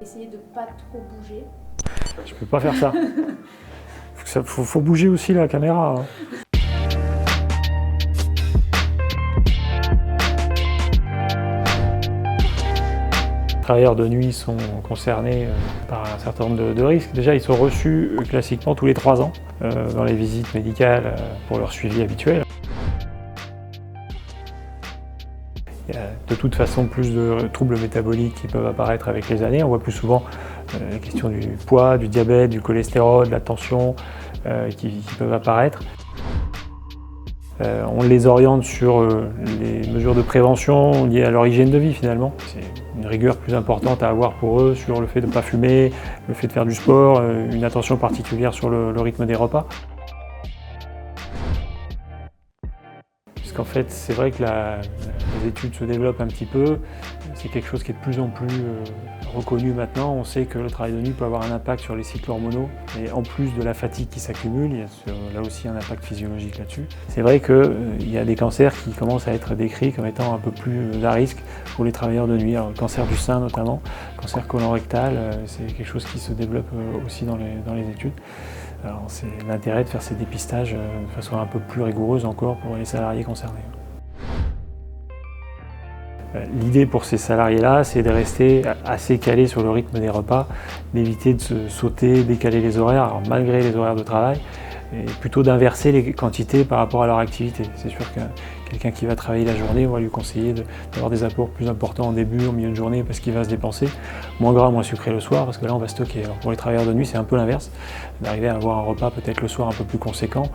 Essayer de pas trop bouger. Je peux pas faire ça. Faut bouger aussi la caméra, hein. Les travailleurs de nuit sont concernés par un certain nombre de risques. Déjà, ils sont reçus classiquement tous les 3 ans dans les visites médicales pour leur suivi habituel. Il y a de toute façon plus de troubles métaboliques qui peuvent apparaître avec les années. On voit plus souvent la question du poids, du diabète, du cholestérol, de la tension qui peuvent apparaître. On les oriente sur les mesures de prévention liées à leur hygiène de vie finalement. C'est une rigueur plus importante à avoir pour eux sur le fait de ne pas fumer, le fait de faire du sport, une attention particulière sur le rythme des repas. Puisqu'en fait, c'est vrai que les études se développent un petit peu, c'est quelque chose qui est de plus en plus reconnu maintenant. On sait que le travail de nuit peut avoir un impact sur les cycles hormonaux et en plus de la fatigue qui s'accumule, il y a là aussi un impact physiologique là-dessus. C'est vrai qu'il y a des cancers qui commencent à être décrits comme étant un peu plus à risque pour les travailleurs de nuit. Alors, le cancer du sein notamment, le cancer colorectal, c'est quelque chose qui se développe aussi dans les études. Alors c'est l'intérêt de faire ces dépistages de façon un peu plus rigoureuse encore pour les salariés concernés. L'idée pour ces salariés-là, c'est de rester assez calés sur le rythme des repas, d'éviter de se sauter, décaler les horaires, alors malgré les horaires de travail, et plutôt d'inverser les quantités par rapport à leur activité. C'est sûr que quelqu'un qui va travailler la journée, on va lui conseiller d'avoir des apports plus importants en début, en milieu de journée, parce qu'il va se dépenser, moins gras, moins sucré le soir, parce que là on va stocker. Alors pour les travailleurs de nuit, c'est un peu l'inverse, d'arriver à avoir un repas peut-être le soir un peu plus conséquent,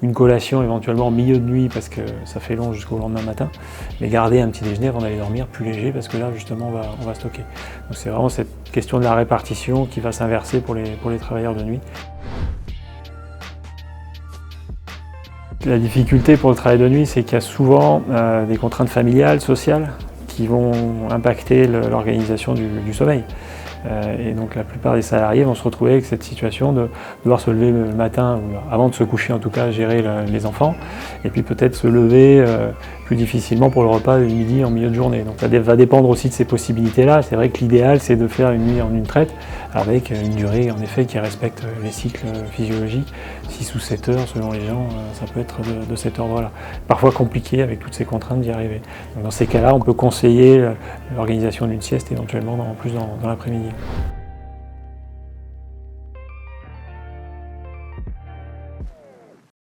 une collation éventuellement en milieu de nuit, parce que ça fait long jusqu'au lendemain matin, mais garder un petit déjeuner avant d'aller dormir plus léger, parce que là justement on va stocker. Donc c'est vraiment cette question de la répartition qui va s'inverser pour les travailleurs de nuit. La difficulté pour le travail de nuit, c'est qu'il y a souvent des contraintes familiales, sociales, qui vont impacter l'organisation du sommeil. Et donc la plupart des salariés vont se retrouver avec cette situation de devoir se lever le matin, ou avant de se coucher en tout cas, gérer les enfants, et puis peut-être se lever plus difficilement pour le repas du midi en milieu de journée. Donc ça va dépendre aussi de ces possibilités-là. C'est vrai que l'idéal, c'est de faire une nuit en une traite, avec une durée en effet qui respecte les cycles physiologiques, 6 ou 7 heures selon les gens, ça peut être de cet ordre-là. Parfois compliqué avec toutes ces contraintes d'y arriver. Donc dans ces cas-là, on peut conseiller l'organisation d'une sieste éventuellement en plus dans l'après-midi.